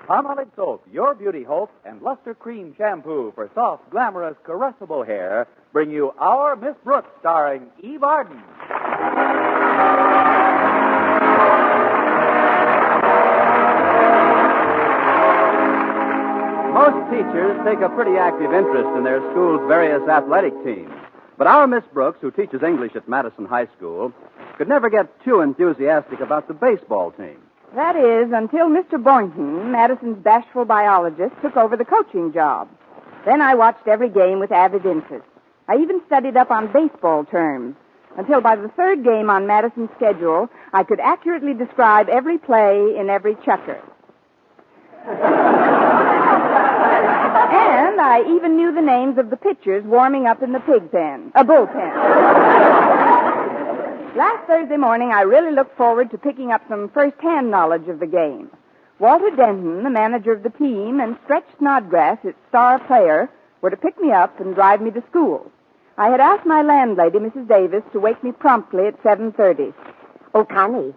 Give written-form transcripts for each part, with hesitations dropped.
Palmolive Soap, your beauty hope, and Luster Cream Shampoo for soft, glamorous, caressable hair bring you Our Miss Brooks, starring Eve Arden. Most teachers take a pretty active interest in their school's various athletic teams. But our Miss Brooks, who teaches English at Madison High School, could never get too enthusiastic about the baseball team. That is, until Mr. Boynton, Madison's bashful biologist, took over the coaching job. Then I watched every game with avid interest. I even studied up on baseball terms, until by the third game on Madison's schedule, I could accurately describe every play in every chukker. And I even knew the names of the pitchers warming up in the bullpen. Last Thursday morning, I really looked forward to picking up some first-hand knowledge of the game. Walter Denton, the manager of the team, and Stretch Snodgrass, its star player, were to pick me up and drive me to school. I had asked my landlady, Mrs. Davis, to wake me promptly at 7:30. Oh, Connie.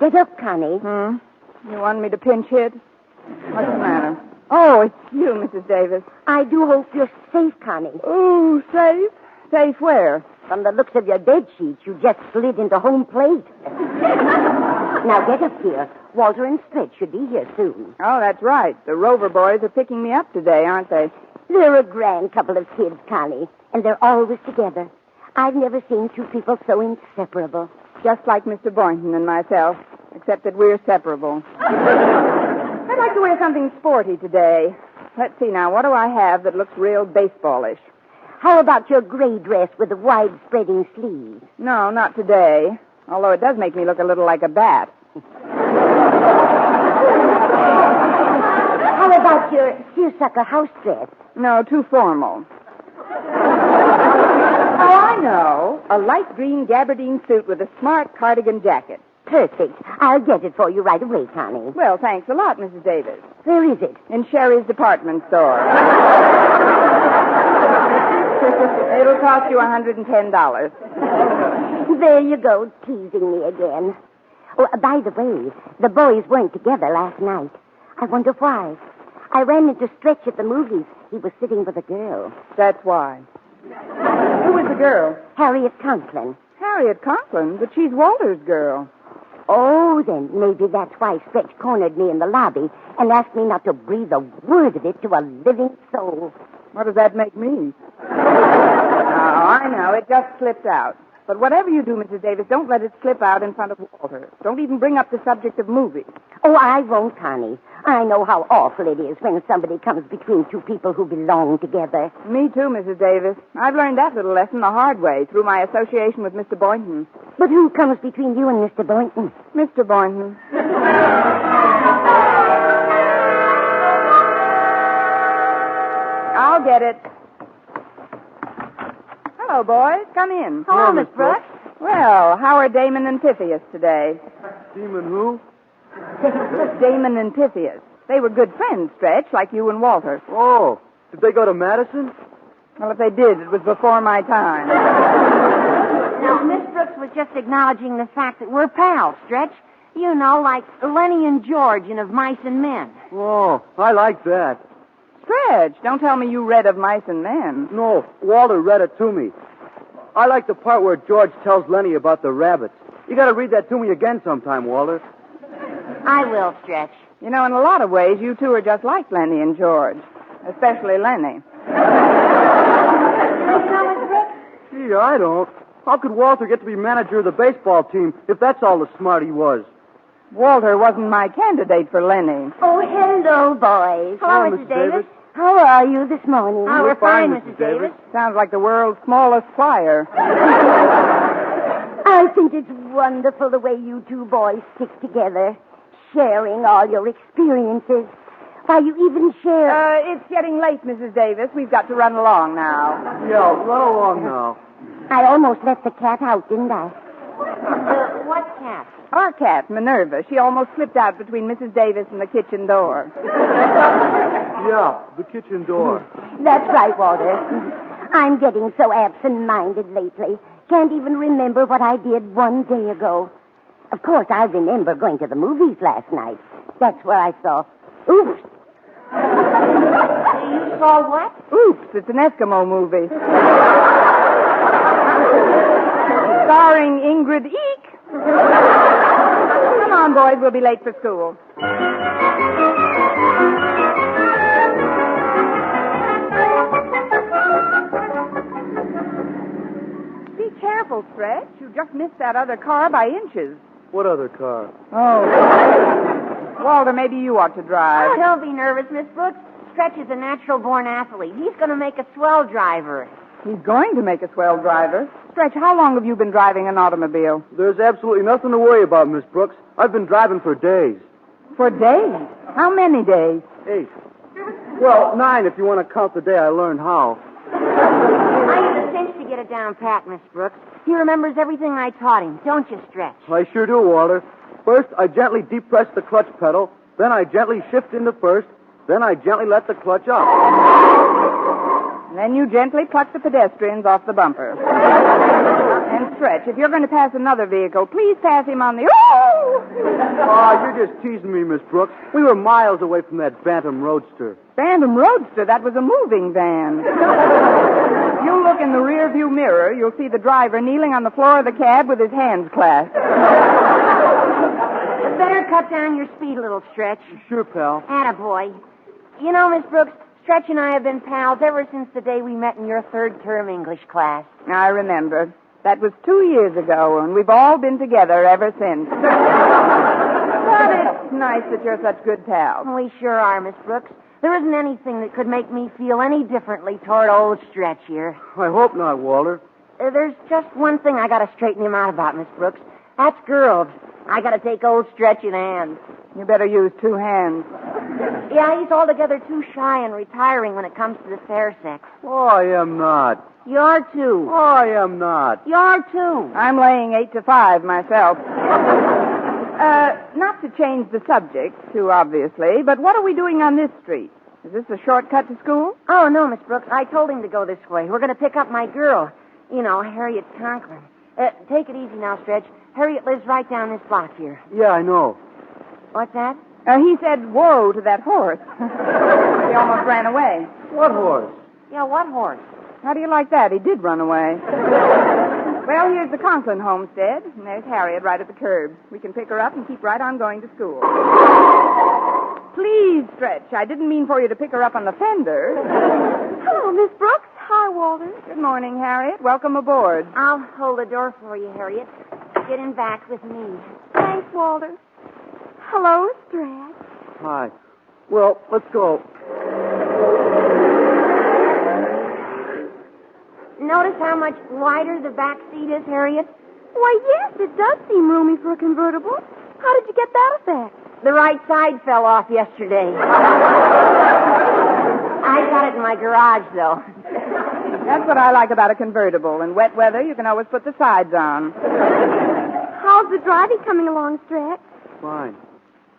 Get up, Connie. You want me to pinch hit? What's the matter? Oh, it's you, Mrs. Davis. I do hope you're safe, Connie. Oh, safe? Safe where? From the looks of your bed sheets, you just slid into home plate. Now get up here. Walter and Stretch should be here soon. Oh, that's right. The Rover boys are picking me up today, aren't they? They're a grand couple of kids, Connie, and they're always together. I've never seen two people so inseparable. Just like Mr. Boynton and myself, except that we're separable. I'd like to wear something sporty today. Let's see now, what do I have that looks real baseballish? How about your gray dress with the wide spreading sleeves? No, not today. Although it does make me look a little like a bat. How about your seersucker house dress? No, too formal. Oh, I know. A light green gabardine suit with a smart cardigan jacket. Perfect. I'll get it for you right away, Connie. Well, thanks a lot, Mrs. Davis. Where is it? In Sherry's department store. It'll cost you $110. There you go, teasing me again. Oh, by the way, the boys weren't together last night. I wonder why. I ran into Stretch at the movies. He was sitting with a girl. That's why. Who was the girl? Harriet Conklin. Harriet Conklin? But she's Walter's girl. Oh, then maybe that's why Stretch cornered me in the lobby and asked me not to breathe a word of it to a living soul. What does that make me? Oh, I know. It just slipped out. But whatever you do, Mrs. Davis, don't let it slip out in front of Walter. Don't even bring up the subject of movies. Oh, I won't, Connie. I know how awful it is when somebody comes between two people who belong together. Me too, Mrs. Davis. I've learned that little lesson the hard way through my association with Mr. Boynton. But who comes between you and Mr. Boynton? Mr. Boynton. I'll get it. Hello, boys. Come in. Hello, Miss Brooks. Well, how are Damon and Pythias today? Demon who? Damon and Pythias. They were good friends, Stretch, like you and Walter. Oh, did they go to Madison? Well, if they did, it was before my time. Now, Miss Brooks was just acknowledging the fact that we're pals, Stretch. You know, like Lenny and George in Of Mice and Men. Oh, I like that. Stretch, don't tell me you read Of Mice and Men. No, Walter read it to me. I like the part where George tells Lenny about the rabbits. You got to read that to me again sometime, Walter. I will, Stretch. You know, in a lot of ways, you two are just like Lenny and George. Especially Lenny. Gee, I don't. How could Walter get to be manager of the baseball team if that's all the smart he was? Walter wasn't my candidate for Lenny. Oh, hello, boys. Hello, Mrs. Davis. How are you this morning? Oh, we're fine, Mrs. Davis. Sounds like the world's smallest choir. I think it's wonderful the way you two boys stick together, sharing all your experiences. Why, you even share... It's getting late, Mrs. Davis. We've got to run along now. Yeah, run along now. I almost let the cat out, didn't I? What cat? Our cat, Minerva, she almost slipped out between Mrs. Davis and the kitchen door. Yeah, the kitchen door. That's right, Walter. I'm getting so absent-minded lately. Can't even remember what I did one day ago. Of course, I remember going to the movies last night. That's where I saw Oops. You saw what? Oops, it's an Eskimo movie. Starring Ingrid Eek. Come on, boys, we'll be late for school. Be careful, Stretch. You just missed that other car by inches. What other car? Oh. Walter, maybe you ought to drive. Oh, don't be nervous, Miss Brooks. Stretch is a natural-born athlete. He's going to make a swell driver. He's going to make a swell driver. Stretch, how long have you been driving an automobile? There's absolutely nothing to worry about, Miss Brooks. I've been driving for days. For days? How many days? 8. Well, 9 if you want to count the day I learned how. I had a cinch to get it down pat, Miss Brooks. He remembers everything I taught him, don't you, Stretch? I sure do, Walter. First, I gently depress the clutch pedal. Then I gently shift into first. Then I gently let the clutch up. And then you gently pluck the pedestrians off the bumper. And Stretch, if you're going to pass another vehicle, please pass him on the... Oh! Oh, you're just teasing me, Miss Brooks. We were miles away from that Bantam Roadster. Bantam Roadster? That was a moving van. If you look in the rearview mirror, you'll see the driver kneeling on the floor of the cab with his hands clasped. Better cut down your speed a little, Stretch. Sure, pal. Attaboy. You know, Miss Brooks, Stretch and I have been pals ever since the day we met in your third-term English class. I remember. That was 2 years ago, and we've all been together ever since. But it's nice that you're such good pals. We sure are, Miss Brooks. There isn't anything that could make me feel any differently toward old Stretch here. I hope not, Walter. There's just one thing I got to straighten him out about, Miss Brooks. That's girls. I got to take old Stretch in hand. You better use 2 hands. Yeah, he's altogether too shy and retiring when it comes to the fair sex. Oh, I am not. You're too. Oh, I am not. You're too. I'm laying 8 to 5 myself. Not to change the subject, too obviously, but what are we doing on this street? Is this a shortcut to school? Oh, no, Miss Brooks. I told him to go this way. We're going to pick up my girl. You know, Harriet Conklin. Take it easy now, Stretch. Harriet lives right down this block here. Yeah, I know. What's that? He said, whoa to that horse. He almost ran away. What horse? Yeah, what horse? How do you like that? He did run away. Well, here's the Conklin homestead, and there's Harriet right at the curb. We can pick her up and keep right on going to school. Please, Stretch. I didn't mean for you to pick her up on the fender. Hello, Miss Brooks. Hi, Walter. Good morning, Harriet. Welcome aboard. I'll hold the door for you, Harriet. Get in back with me. Thanks, Walter. Hello, Stretch. Hi. Well, let's go. Notice how much wider the back seat is, Harriet? Why, yes, it does seem roomy for a convertible. How did you get that effect? The right side fell off yesterday. I got it in my garage, though. That's what I like about a convertible. In wet weather, you can always put the sides on. How's the driving coming along, Stretch? Fine.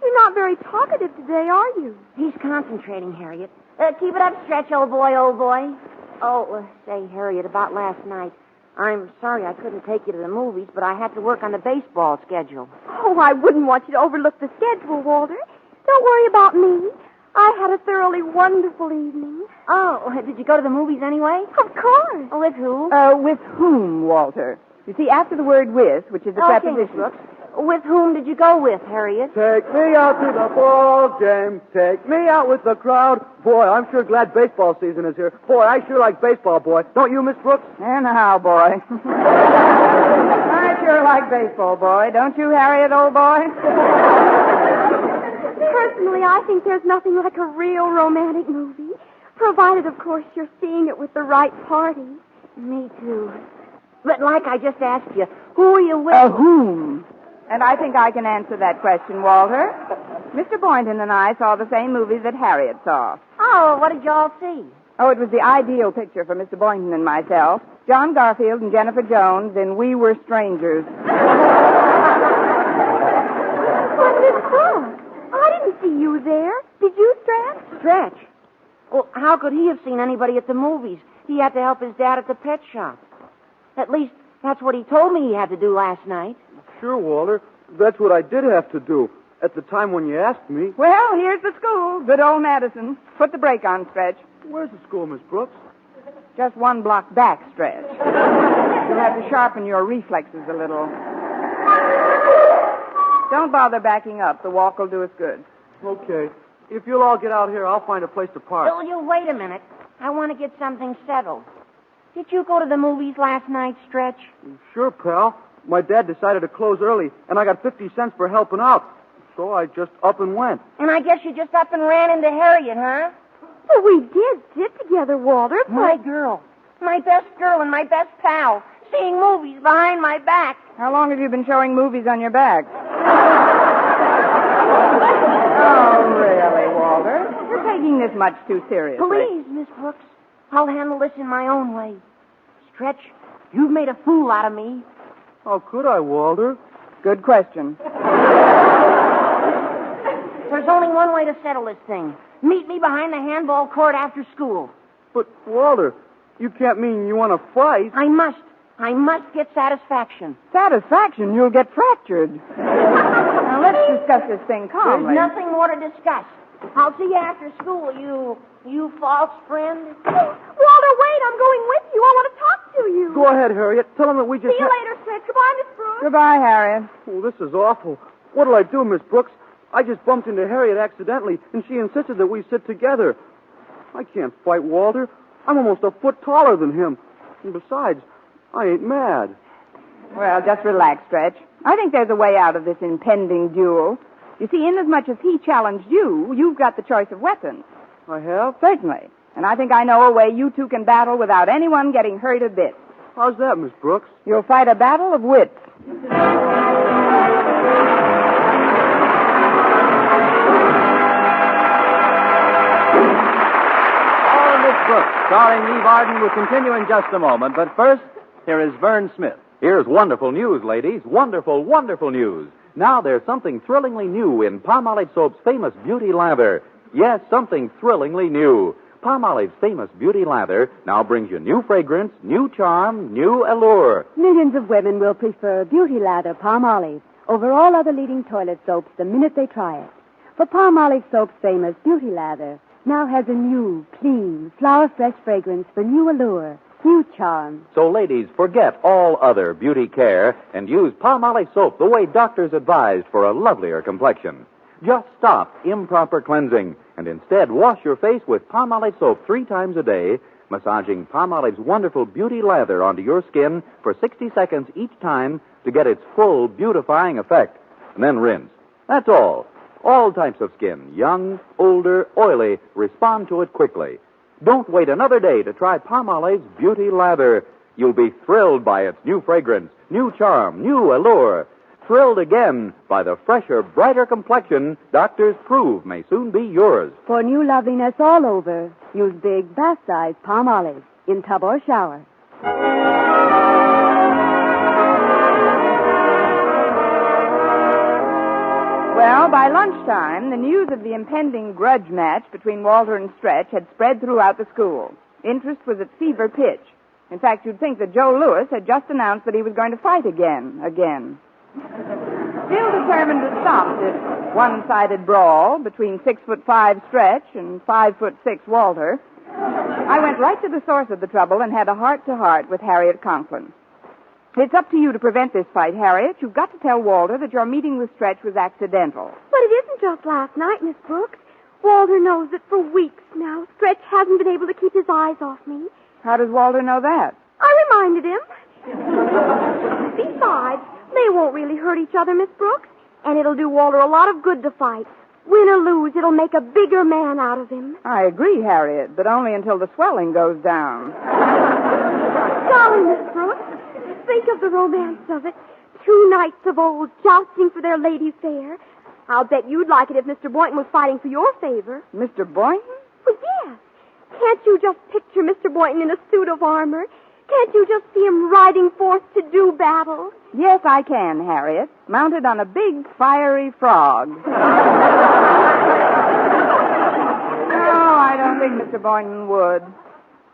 You're not very talkative today, are you? He's concentrating, Harriet. Keep it up, Stretch, old boy, old boy. Oh, say, Harriet, about last night. I'm sorry I couldn't take you to the movies, but I had to work on the baseball schedule. Oh, I wouldn't want you to overlook the schedule, Walter. Don't worry about me. I had a thoroughly wonderful evening. Oh, did you go to the movies anyway? Of course. With who? With whom, Walter? You see, after the word with, which is a Okay, preposition... Miss Brooks. With whom did you go with, Harriet? Take me out to the ball game. Take me out with the crowd. Boy, I'm sure glad baseball season is here. Boy, I sure like baseball, boy. Don't you, Miss Brooks? And how, boy? I sure like baseball, boy. Don't you, Harriet, old boy? Personally, I think there's nothing like a real romantic movie. Provided, of course, you're seeing it with the right party. Me too. But like I just asked you, who are you with? Whom? And I think I can answer that question, Walter. Mr. Boynton and I saw the same movie that Harriet saw. Oh, what did y'all see? Oh, it was the ideal picture for Mr. Boynton and myself. John Garfield and Jennifer Jones in We Were Strangers. But, Miss Brooks, I didn't see you there. Did you, Stretch? Stretch? Well, how could he have seen anybody at the movies? He had to help his dad at the pet shop. At least, that's what he told me he had to do last night. Sure, Walter. That's what I did have to do. at the time when you asked me. Well, here's the school. Good old Madison. Put the brake on, Stretch. Where's the school, Miss Brooks? Just one block back, Stretch. You'll have to sharpen your reflexes a little. Don't bother backing up. The walk will do us good. Okay. If you'll all get out here, I'll find a place to park. Will you wait a minute? I want to get something settled. Did you go to the movies last night, Stretch? Sure, pal. My dad decided to close early, and I got 50 cents for helping out. So I just up and went. And I guess you just up and ran into Harriet, huh? Well, we did sit together, Walter, but... My girl. My best girl and my best pal. Seeing movies behind my back. How long have you been showing movies on your back? Oh, really, Walter? You're taking this much too seriously. Please, Miss Brooks. I'll handle this in my own way. Stretch, you've made a fool out of me. How could I, Walter? Good question. There's only one way to settle this thing. Meet me behind the handball court after school. But, Walter, you can't mean you want to fight. I must get satisfaction. Satisfaction? You'll get fractured. Now, let's discuss this thing calmly. There's nothing more to discuss. I'll see you after school, you false friend. Walter, wait, I'm going with you. I want to talk to you. Go ahead, Harriet. Tell him that we just... See you later, Stretch. Goodbye, Miss Brooks. Goodbye, Harriet. Oh, this is awful. What'll I do, Miss Brooks? I just bumped into Harriet accidentally, and she insisted that we sit together. I can't fight Walter. I'm almost a foot taller than him. And besides, I ain't mad. Well, just relax, Stretch. I think there's a way out of this impending duel. You see, inasmuch as he challenged you, you've got the choice of weapons. I have? Certainly. And I think I know a way you two can battle without anyone getting hurt a bit. How's that, Miss Brooks? You'll fight a battle of wits. Brooks, starring Eve Arden, will continue in just a moment. But first, here is Vern Smith. Here's wonderful news, ladies. Wonderful, wonderful news. Now there's something thrillingly new in Palmolive Soap's famous beauty lather. Yes, something thrillingly new. Palmolive's famous beauty lather now brings you new fragrance, new charm, new allure. Millions of women will prefer Beauty Lather Palmolive over all other leading toilet soaps the minute they try it. For Palmolive Soap's famous Beauty Lather now has a new, clean, flower-fresh fragrance for new allure, new charm. So, ladies, forget all other beauty care and use Palmolive Soap the way doctors advised for a lovelier complexion. Just stop improper cleansing and instead wash your face with Palmolive Soap 3 times a day, massaging Palmolive's wonderful beauty lather onto your skin for 60 seconds each time to get its full beautifying effect. And then rinse. That's all. All types of skin, young, older, oily, respond to it quickly. Don't wait another day to try Palmolive's Beauty Lather. You'll be thrilled by its new fragrance, new charm, new allure. Thrilled again by the fresher, brighter complexion doctors prove may soon be yours. For new loveliness all over, use big bath-size Palmolive in tub or shower. Well, by lunchtime, the news of the impending grudge match between Walter and Stretch had spread throughout the school. Interest was at fever pitch. In fact, you'd think that Joe Lewis had just announced that he was going to fight again. Still determined to stop this one-sided brawl between 6'5" Stretch and 5'6" Walter, I went right to the source of the trouble and had a heart-to-heart with Harriet Conklin. It's up to you to prevent this fight, Harriet. You've got to tell Walter that your meeting with Stretch was accidental. But it isn't just last night, Miss Brooks. Walter knows that for weeks now, Stretch hasn't been able to keep his eyes off me. How does Walter know that? I reminded him. Besides, they won't really hurt each other, Miss Brooks. And it'll do Walter a lot of good to fight. Win or lose, it'll make a bigger man out of him. I agree, Harriet, but only until the swelling goes down. Darling Miss Brooks, think of the romance of it. 2 knights of old jousting for their lady fair. I'll bet you'd like it if Mr. Boynton was fighting for your favor. Mr. Boynton? Well, yes. Can't you just picture Mr. Boynton in a suit of armor? Can't you just see him riding forth to do battle? Yes, I can, Harriet. Mounted on a big, fiery frog. No, I don't think Mr. Boynton would.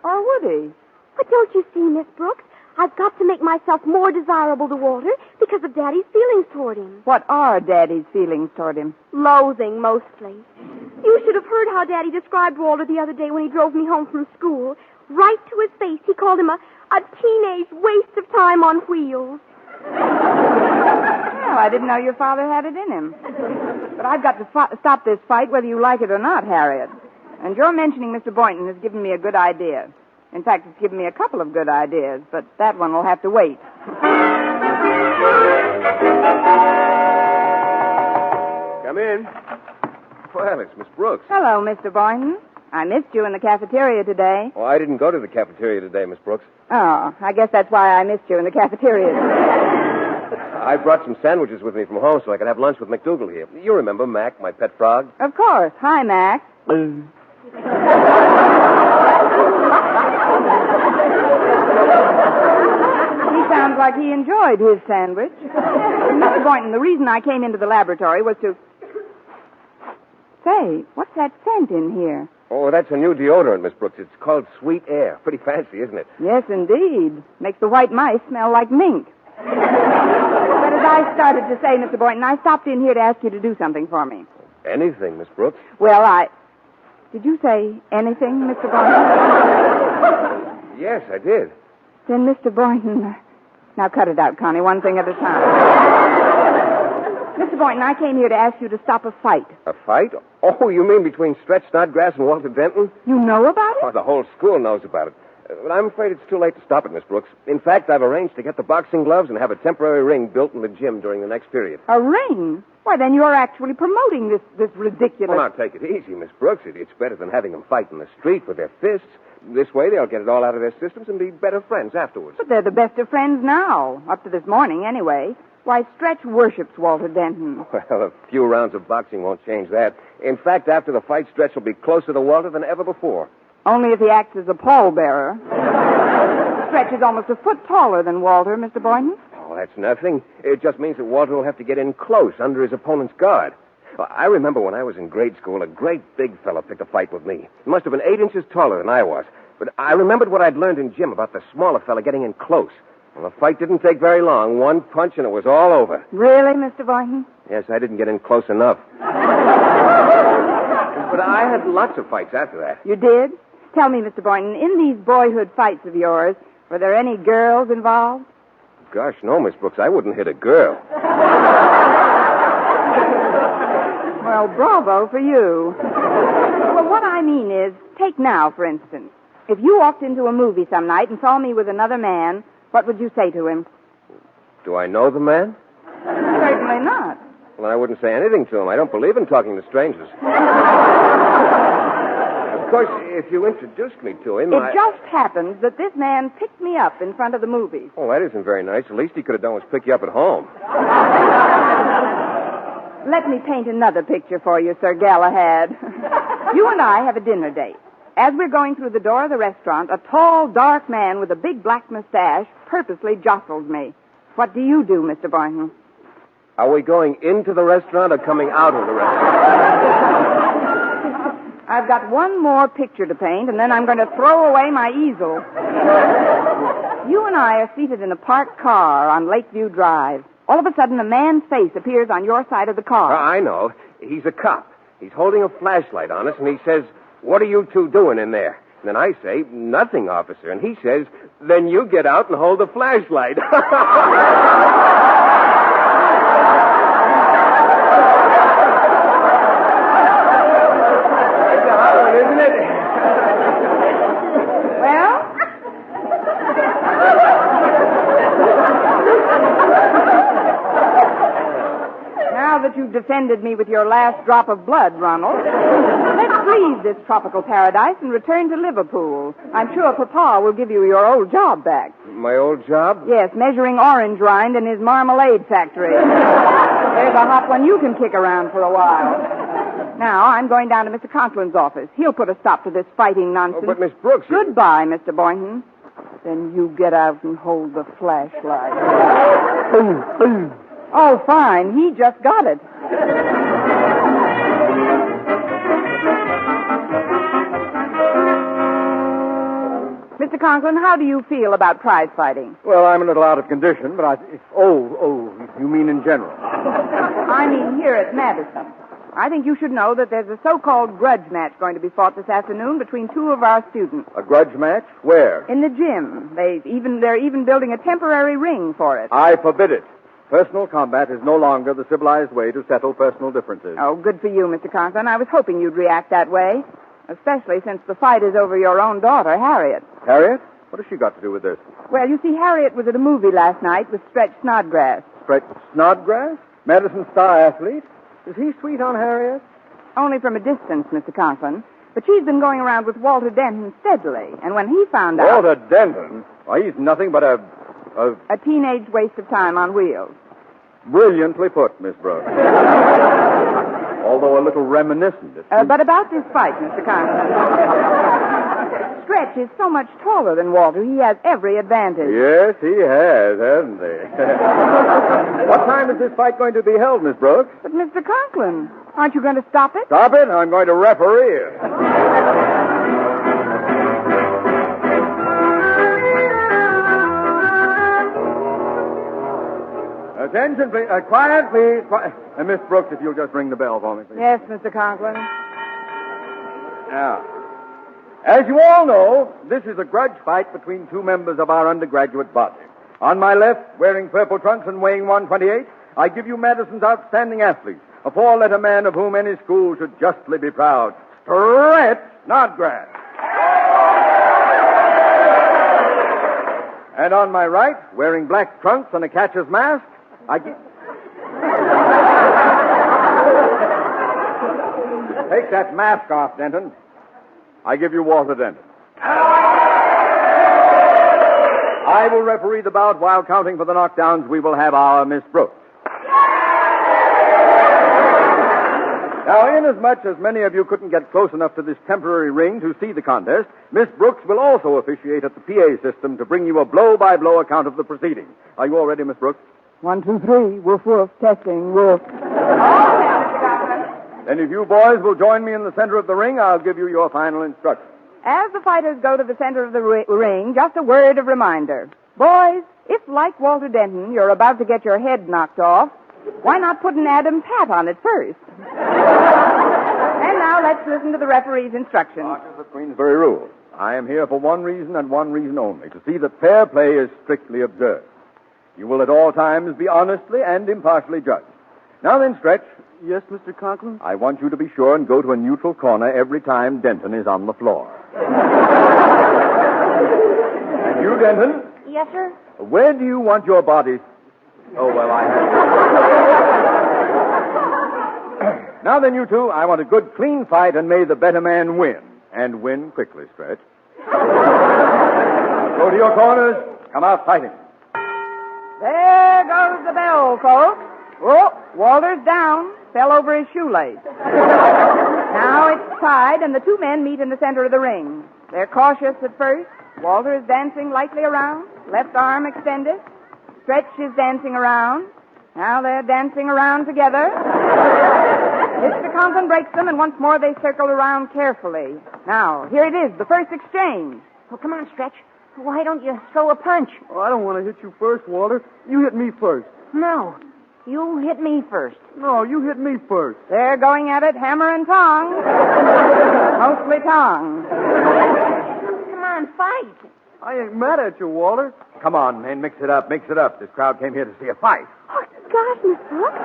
Or would he? But don't you see, Miss Brooks? I've got to make myself more desirable to Walter because of Daddy's feelings toward him. What are Daddy's feelings toward him? Loathing, mostly. You should have heard how Daddy described Walter the other day when he drove me home from school. Right to his face, he called him a teenage waste of time on wheels. Well, I didn't know your father had it in him. But I've got to stop this fight whether you like it or not, Harriet. And your mentioning Mr. Boynton has given me a good idea. In fact, it's given me a couple of good ideas, but that one will have to wait. Come in. Well, it's Miss Brooks. Hello, Mr. Boynton. I missed you in the cafeteria today. Oh, I didn't go to the cafeteria today, Miss Brooks. Oh, I guess that's why I missed you in the cafeteria today. I brought some sandwiches with me from home so I could have lunch with McDougal here. You remember Mac, my pet frog? Of course. Hi, Mac. He sounds like he enjoyed his sandwich. Mr. Boynton, the reason I came into the laboratory was to... Say, what's that scent in here? Oh, that's a new deodorant, Miss Brooks. It's called Sweet Air. Pretty fancy, isn't it? Yes, indeed. Makes the white mice smell like mink. But as I started to say, Mr. Boynton, I stopped in here to ask you to do something for me. Anything, Miss Brooks? Well, Did you say anything, Mr. Boynton? Yes, I did. Then, Mr. Boynton... Now, cut it out, Connie, one thing at a time. Mr. Boynton, I came here to ask you to stop a fight. A fight? Oh, you mean between Stretch Snodgrass and Walter Denton? You know about it? Oh, the whole school knows about it. But I'm afraid it's too late to stop it, Miss Brooks. In fact, I've arranged to get the boxing gloves and have a temporary ring built in the gym during the next period. A ring? Why, then you're actually promoting this ridiculous... Well, now, take it easy, Miss Brooks. It's better than having them fight in the street with their fists. This way, they'll get it all out of their systems and be better friends afterwards. But they're the best of friends now. Up to this morning, anyway. Why, Stretch worships Walter Denton. Well, a few rounds of boxing won't change that. In fact, after the fight, Stretch will be closer to Walter than ever before. Only if he acts as a pallbearer. Stretch is almost a foot taller than Walter, Mr. Boynton. Oh, that's nothing. It just means that Walter will have to get in close under his opponent's guard. Well, I remember when I was in grade school, a great big fella picked a fight with me. He must have been 8 inches taller than I was. But I remembered what I'd learned in gym about the smaller fella getting in close. Well, the fight didn't take very long. One punch and it was all over. Really, Mr. Boynton? Yes, I didn't get in close enough. But I had lots of fights after that. You did? Tell me, Mr. Boynton, in these boyhood fights of yours, were there any girls involved? Gosh, no, Miss Brooks. I wouldn't hit a girl. Well, bravo for you. Well, what I mean is, take now, for instance. If you walked into a movie some night and saw me with another man, what would you say to him? Do I know the man? Certainly not. Well, I wouldn't say anything to him. I don't believe in talking to strangers. Of course, if you introduced me to him, It just happens that this man picked me up in front of the movies. Oh, that isn't very nice. The least he could have done was pick you up at home. Let me paint another picture for you, Sir Galahad. You and I have a dinner date. As we're going through the door of the restaurant, a tall, dark man with a big black mustache purposely jostles me. What do you do, Mr. Boynton? Are we going into the restaurant or coming out of the restaurant? I've got one more picture to paint, and then I'm going to throw away my easel. You and I are seated in a parked car on Lakeview Drive. All of a sudden, a man's face appears on your side of the car. I know. He's a cop. He's holding a flashlight on us, and he says, "What are you two doing in there?" And then I say, "Nothing, officer." And he says, "Then you get out and hold the flashlight." Isn't it? Well? Now that you've defended me with your last drop of blood, Ronald, let's leave this tropical paradise and return to Liverpool. I'm sure Papa will give you your old job back. My old job? Yes, measuring orange rind in his marmalade factory. There's a hot one you can kick around for a while. Now, I'm going down to Mr. Conklin's office. He'll put a stop to this fighting nonsense. Oh, but, Miss Brooks... Goodbye, Mr. Boynton. Then you get out and hold the flashlight. Oh, fine. He just got it. Mr. Mr. Conklin, how do you feel about prize fighting? Well, I'm a little out of condition, but I... Oh, you mean in general? I mean here at Madison. I think you should know that there's a so-called grudge match going to be fought this afternoon between two of our students. A grudge match? Where? In the gym. They're even building a temporary ring for it. I forbid it. Personal combat is no longer the civilized way to settle personal differences. Oh, good for you, Mr. Conklin. I was hoping you'd react that way, especially since the fight is over your own daughter, Harriet. Harriet? What has she got to do with this? Well, you see, Harriet was at a movie last night with Stretch Snodgrass. Stretch Snodgrass? Madison star athlete? Is he sweet on Harriet? Only from a distance, Mr. Conklin. But she's been going around with Walter Denton steadily, and when he found out... Walter Denton? Why, he's nothing but a teenage waste of time on wheels. Brilliantly put, Miss Brooks. Although a little reminiscent. But about this fight, Mr. Conklin. Stretch is so much taller than Walter, he has every advantage. Yes, he has, hasn't he? What time is this fight going to be held, Miss Brooks? But, Mr. Conklin, aren't you going to stop it? Stop it? I'm going to referee it. Attention, please. Quiet, please. Miss Brooks, if you'll just ring the bell for me, please. Yes, Mr. Conklin. Now, as you all know, this is a grudge fight between two members of our undergraduate body. On my left, wearing purple trunks and weighing 128, I give you Madison's outstanding athlete, a four-letter man of whom any school should justly be proud. Stretch Snodgrass. And on my right, wearing black trunks and a catcher's mask, I give... Take that mask off, Denton. I give you Walter Denton. I will referee the bout while counting for the knockdowns. We will have our Miss Brooks. Now, inasmuch as many of you couldn't get close enough to this temporary ring to see the contest, Miss Brooks will also officiate at the PA system to bring you a blow-by-blow account of the proceedings. Are you all ready, Miss Brooks? 1, 2, 3. Woof, woof. Testing. Woof. Then if you boys will join me in the center of the ring, I'll give you your final instructions. As the fighters go to the center of the ring, just a word of reminder. Boys, if, like Walter Denton, you're about to get your head knocked off, why not put an Adam's hat on it first? And now let's listen to the referee's instructions. Marches of Queensbury rules. I am here for one reason and one reason only, to see that fair play is strictly observed. You will at all times be honestly and impartially judged. Now then, Stretch. Yes, Mr. Conklin? I want you to be sure and go to a neutral corner every time Denton is on the floor. And you, Denton? Yes, sir? Where do you want your body... Oh, well, I have... Now then, you two, I want a good, clean fight, and may the better man win. And win quickly, Stretch. Go to your corners. Come out fighting. There goes the bell, folks. Oh, Walter's down. Fell over his shoelace. Now it's tied, and the two men meet in the center of the ring. They're cautious at first. Walter is dancing lightly around, left arm extended. Stretch is dancing around. Now they're dancing around together. Mr. Conklin breaks them, and once more they circle around carefully. Now, here it is, the first exchange. Well, come on, Stretch. Why don't you throw a punch? Oh, I don't want to hit you first, Walter. You hit me first. No. You hit me first. No, you hit me first. They're going at it hammer and tong. Mostly tong. Come on, fight. I ain't mad at you, Walter. Come on, man, mix it up, mix it up. This crowd came here to see a fight. Oh, gosh, Miss Brooks.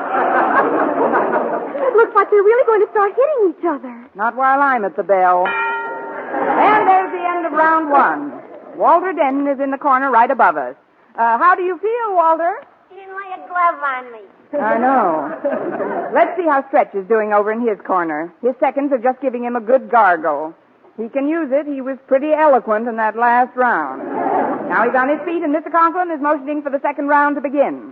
It looks like they're really going to start hitting each other. Not while I'm at the bell. And there's the end of round one. Walter Denton is in the corner right above us. How do you feel, Walter? You didn't lay a glove on me. I know. Let's see how Stretch is doing over in his corner. His seconds are just giving him a good gargle. He can use it. He was pretty eloquent in that last round. Now he's on his feet, and Mr. Conklin is motioning for the second round to begin.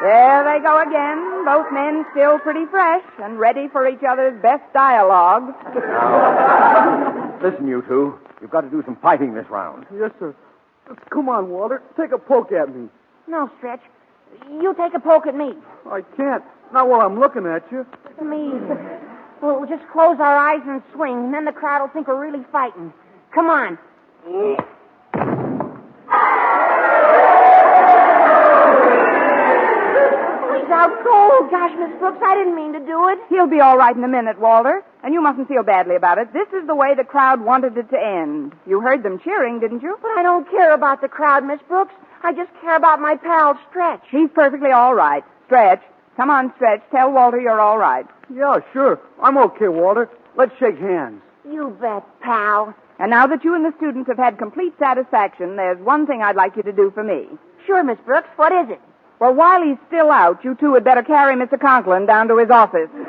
There they go again, both men still pretty fresh and ready for each other's best dialogue. Now, listen, you two. You've got to do some fighting this round. Yes, sir. Come on, Walter. Take a poke at me. No, Stretch. You take a poke at me. I can't. Not while I'm looking at you. Me. We'll just close our eyes and swing, and then the crowd will think we're really fighting. Come on. out cold. Gosh, Miss Brooks, I didn't mean to do it. He'll be all right in a minute, Walter. And you mustn't feel badly about it. This is the way the crowd wanted it to end. You heard them cheering, didn't you? But I don't care about the crowd, Miss Brooks. I just care about my pal, Stretch. He's perfectly all right. Stretch. Come on, Stretch. Tell Walter you're all right. Yeah, sure. I'm okay, Walter. Let's shake hands. You bet, pal. And now that you and the students have had complete satisfaction, there's one thing I'd like you to do for me. Sure, Miss Brooks. What is it? Well, while he's still out, you two had better carry Mr. Conklin down to his office. Eve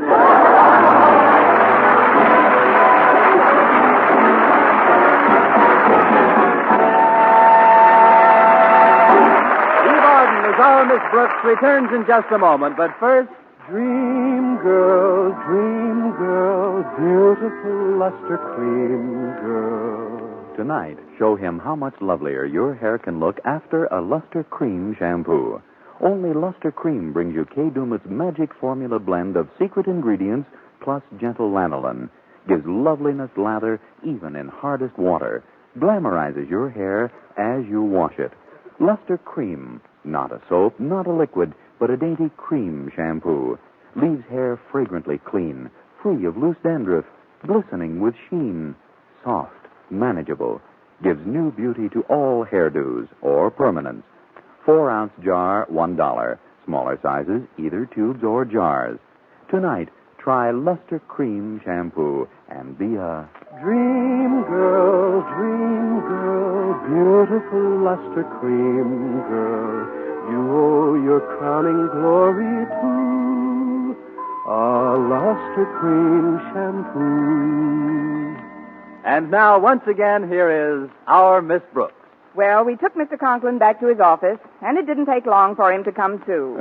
Arden, as our Miss Brooks, returns in just a moment, but first... Dream girl, beautiful luster cream girl. Tonight, show him how much lovelier your hair can look after a Luster Cream shampoo. Only Luster Cream brings you Kay Daumit's magic formula blend of secret ingredients plus gentle lanolin. Gives loveliness lather even in hardest water. Glamorizes your hair as you wash it. Luster Cream. Not a soap, not a liquid, but a dainty cream shampoo. Leaves hair fragrantly clean, free of loose dandruff, glistening with sheen. Soft, manageable. Gives new beauty to all hairdos or permanents. 4-ounce jar, $1. Smaller sizes, either tubes or jars. Tonight, try Luster Cream Shampoo and be a... Dream girl, beautiful luster cream girl. You owe your crowning glory to a luster cream shampoo. And now, once again, here is our Miss Brooks. Well, we took Mr. Conklin back to his office, and it didn't take long for him to come to.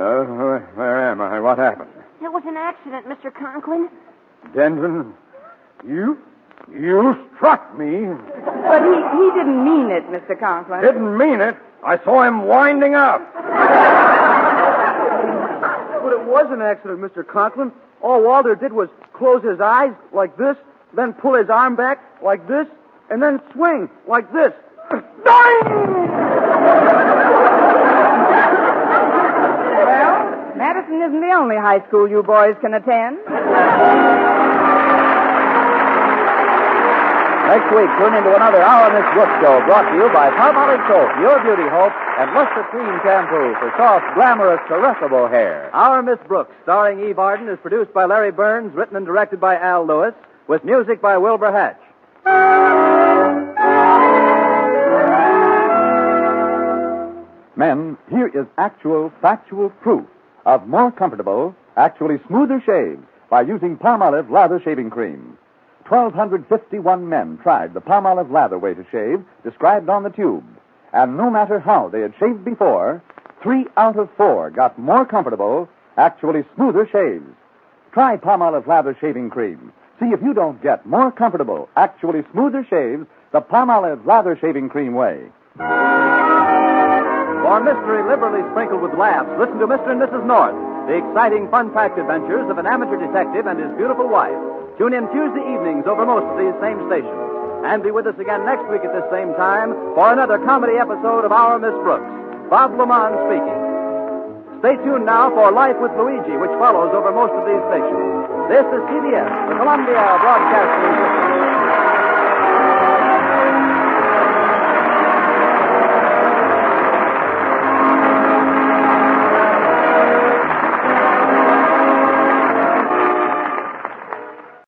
Where am I? What happened? It was an accident, Mr. Conklin. Denton, you struck me. But he didn't mean it, Mr. Conklin. Didn't mean it. I saw him winding up. But it was an accident, Mr. Conklin. All Walter did was close his eyes like this, then pull his arm back like this, and then swing like this. Well, Madison isn't the only high school you boys can attend. Next week, tune into another Our Miss Brooks show brought to you by Palmolive Soap, Your Beauty Hope, and Luster Cream Shampoo for soft, glamorous, caressable hair. Our Miss Brooks, starring Eve Arden, is produced by Larry Burns, written and directed by Al Lewis, with music by Wilbur Hatch. Men, here is actual, factual proof of more comfortable, actually smoother shaves by using Palmolive Lather Shaving Cream. 1,251 men tried the Palmolive Lather way to shave described on the tube. And no matter how they had shaved before, 3 out of 4 got more comfortable, actually smoother shaves. Try Palmolive Lather Shaving Cream. See if you don't get more comfortable, actually smoother shaves the Palmolive Lather Shaving Cream way. For mystery liberally sprinkled with laughs, listen to Mr. and Mrs. North, the exciting, fun-packed adventures of an amateur detective and his beautiful wife. Tune in Tuesday evenings over most of these same stations. And be with us again next week at this same time for another comedy episode of Our Miss Brooks. Bob Lamont speaking. Stay tuned now for Life with Luigi, which follows over most of these stations. This is CBS, the Columbia Broadcasting System.